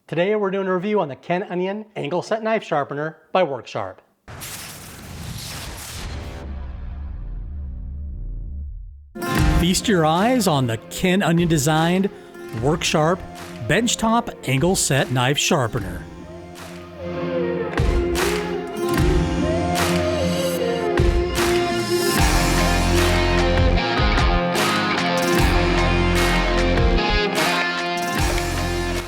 Today we're doing a review on the Ken Onion Angle Set Knife Sharpener by WorkSharp. Feast your eyes on the Ken Onion designed WorkSharp Benchtop Angle Set Knife Sharpener.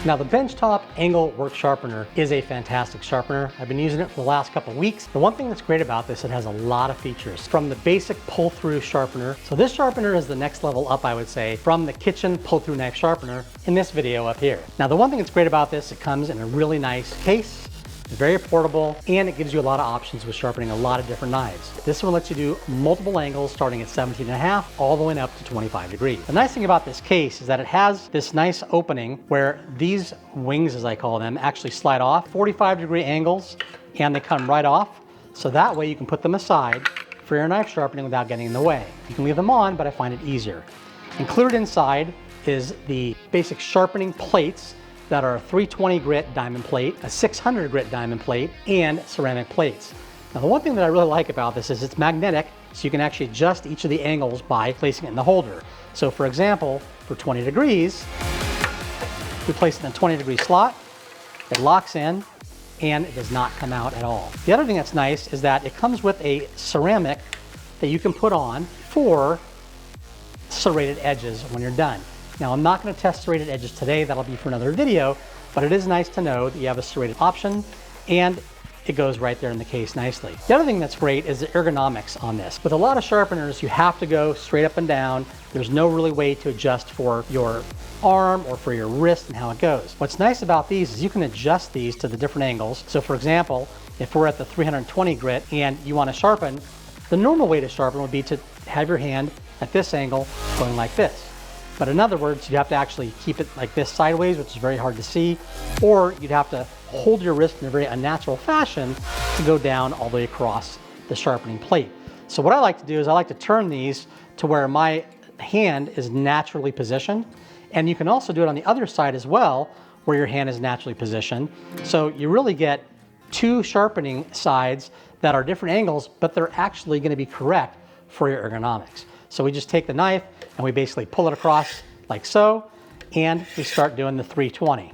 Now the benchtop angle work sharpener is a fantastic sharpener. I've been using it for the last couple of weeks. The one thing that's great about this, it has a lot of features. From the basic pull-through sharpener. So this sharpener is the next level up, I would say, from the kitchen pull-through knife sharpener in this video up here. Now the one thing that's great about this, it comes in a really nice case. It's very portable, and it gives you a lot of options with sharpening a lot of different knives. This one lets you do multiple angles starting at 17.5 all the way up to 25 degrees. The nice thing about this case is that it has this nice opening where these wings, as I call them, actually slide off 45-degree angles, and they come right off. So that way you can put them aside for your knife sharpening without getting in the way. You can leave them on, but I find it easier. Included inside is the basic sharpening plates that are a 320 grit diamond plate, a 600 grit diamond plate, and ceramic plates. Now the one thing that I really like about this is it's magnetic, so you can actually adjust each of the angles by placing it in the holder. So for example, for 20 degrees, we place it in a 20-degree slot, it locks in, and it does not come out at all. The other thing that's nice is that it comes with a ceramic that you can put on for serrated edges when you're done. Now I'm not going to test serrated edges today, that'll be for another video, but it is nice to know that you have a serrated option and it goes right there in the case nicely. The other thing that's great is the ergonomics on this. With a lot of sharpeners, you have to go straight up and down. There's no really way to adjust for your arm or for your wrist and how it goes. What's nice about these is you can adjust these to the different angles. So for example, if we're at the 320 grit and you want to sharpen, the normal way to sharpen would be to have your hand at this angle going like this. But in other words, you'd have to actually keep it like this sideways, which is very hard to see, or you'd have to hold your wrist in a very unnatural fashion to go down all the way across the sharpening plate. So what I like to do is I like to turn these to where my hand is naturally positioned. And you can also do it on the other side as well, where your hand is naturally positioned. So you really get two sharpening sides that are different angles, but they're actually going to be correct for your ergonomics. So we just take the knife and we basically pull it across like so, and we start doing the 320.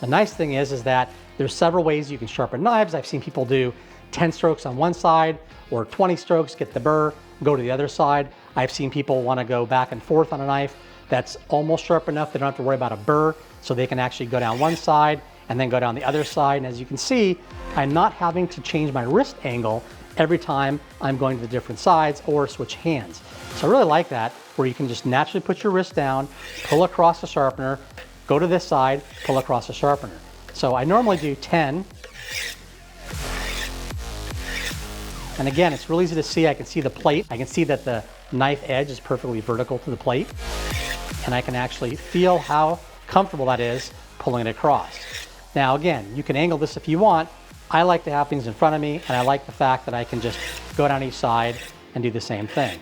The nice thing is that there's several ways you can sharpen knives. I've seen people do 10 strokes on one side or 20 strokes, get the burr, go to the other side. I've seen people want to go back and forth on a knife that's almost sharp enough they don't have to worry about a burr, so they can actually go down one side and then go down the other side. And as you can see, I'm not having to change my wrist angle every time I'm going to the different sides or switch hands. So I really like that, where you can just naturally put your wrist down, pull across the sharpener, go to this side, pull across the sharpener. So I normally do 10. And again, it's really easy to see. I can see the plate. I can see that the knife edge is perfectly vertical to the plate. And I can actually feel how comfortable that is pulling it across. Now again, you can angle this if you want. I like to have things in front of me, and I like the fact that I can just go down each side and do the same thing.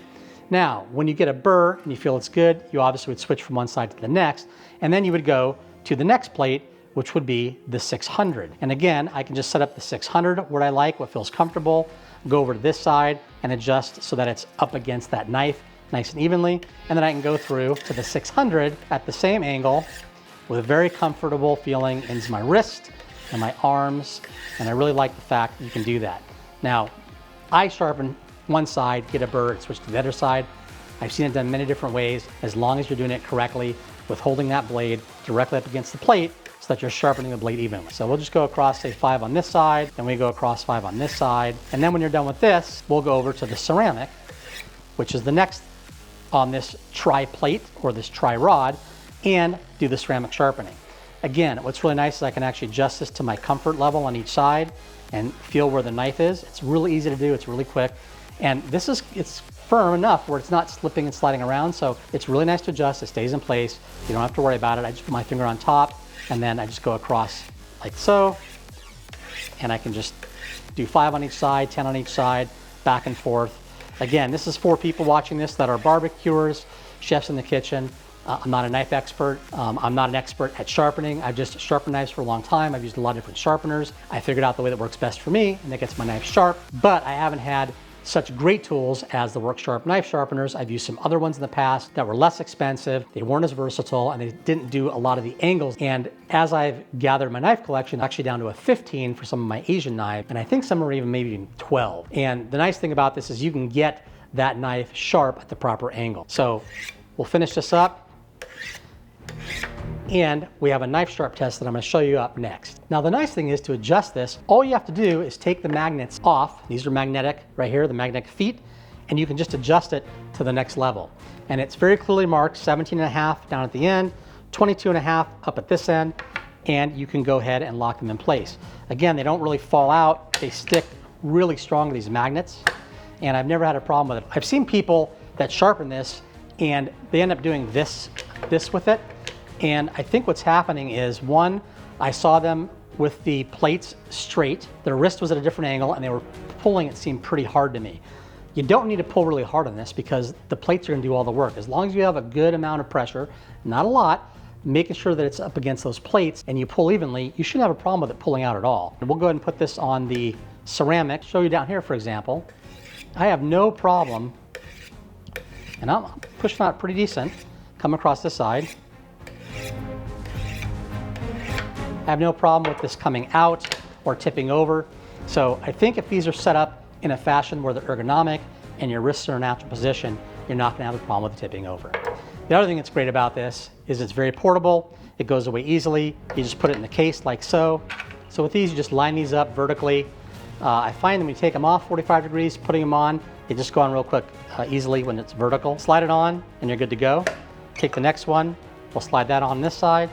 Now, when you get a burr and you feel it's good, you obviously would switch from one side to the next, and then you would go to the next plate, which would be the 600. And again, I can just set up the 600 where I like, what feels comfortable, go over to this side and adjust so that it's up against that knife nice and evenly, and then I can go through to the 600 at the same angle with a very comfortable feeling into my wrist and my arms, and I really like the fact that you can do that. Now, I sharpen one side, get a burr, and switch to the other side. I've seen it done many different ways, as long as you're doing it correctly with holding that blade directly up against the plate so that you're sharpening the blade evenly. So we'll just go across, say 5 on this side, then we go across 5 on this side, and then when you're done with this, we'll go over to the ceramic, which is the next on this tri-plate or this tri-rod, and do the ceramic sharpening. Again, what's really nice is I can actually adjust this to my comfort level on each side and feel where the knife is. It's really easy to do, it's really quick. And this is, it's firm enough where it's not slipping and sliding around, so it's really nice to adjust, it stays in place. You don't have to worry about it. I just put my finger on top and then I just go across like so. And I can just do 5 on each side, 10 on each side, back and forth. Again, this is for people watching this that are barbecuers, chefs in the kitchen. I'm not a knife expert. I'm not an expert at sharpening. I've just sharpened knives for a long time. I've used a lot of different sharpeners. I figured out the way that works best for me and that gets my knife sharp, but I haven't had such great tools as the Work Sharp knife sharpeners. I've used some other ones in the past that were less expensive. They weren't as versatile and they didn't do a lot of the angles. And as I've gathered my knife collection, actually down to a 15 for some of my Asian knives, and I think some are maybe even 12. And the nice thing about this is you can get that knife sharp at the proper angle. So we'll finish this up. And we have a knife sharp test that I'm going to show you up next. Now the nice thing is to adjust this, all you have to do is take the magnets off. These are magnetic right here, the magnetic feet, and you can just adjust it to the next level. And it's very clearly marked 17.5 down at the end, 22.5 up at this end, and you can go ahead and lock them in place. Again, they don't really fall out. They stick really strong to these magnets, and I've never had a problem with it. I've seen people that sharpen this and they end up doing this with it. And I think what's happening is, one, I saw them with the plates straight, their wrist was at a different angle, and they were pulling, it seemed pretty hard to me. You don't need to pull really hard on this because the plates are going to do all the work. As long as you have a good amount of pressure, not a lot, making sure that it's up against those plates and you pull evenly, you shouldn't have a problem with it pulling out at all. And we'll go ahead and put this on the ceramic. Show you down here, for example. I have no problem, and I'm pushing out pretty decent, come across this side. I have no problem with this coming out or tipping over. So I think if these are set up in a fashion where they're ergonomic and your wrists are in a natural position, you're not gonna have a problem with tipping over. The other thing that's great about this is it's very portable. It goes away easily. You just put it in the case like so. So with these, you just line these up vertically. I find that when you take them off 45 degrees, putting them on, they just go on real quick, easily when it's vertical. Slide it on and you're good to go. Take the next one, we'll slide that on this side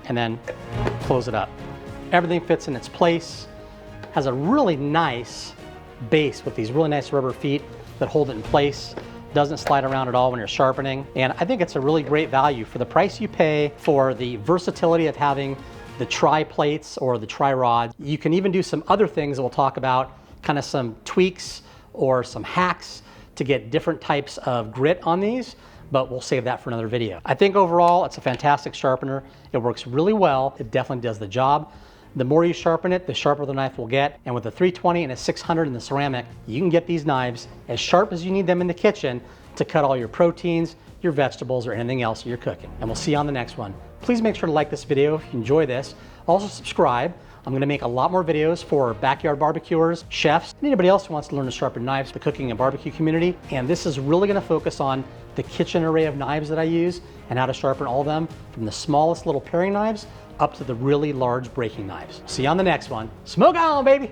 and then close it up. Everything fits in its place. Has a really nice base with these really nice rubber feet that hold it in place. Doesn't slide around at all when you're sharpening. And I think it's a really great value for the price you pay, for the versatility of having the tri plates or the tri rods. You can even do some other things that we'll talk about, kind of some tweaks or some hacks to get different types of grit on these, but we'll save that for another video. I think overall it's a fantastic sharpener. It works really well. It definitely does the job. The more you sharpen it, the sharper the knife will get. And with a 320 and a 600 in the ceramic, you can get these knives as sharp as you need them in the kitchen to cut all your proteins, your vegetables, or anything else you're cooking. And we'll see you on the next one. Please make sure to like this video if you enjoy this. Also subscribe. I'm gonna make a lot more videos for backyard barbecuers, chefs, and anybody else who wants to learn to sharpen knives, the cooking and barbecue community. And this is really gonna focus on the kitchen array of knives that I use and how to sharpen all of them, from the smallest little paring knives up to the really large breaking knives. See you on the next one. Smoke on, baby!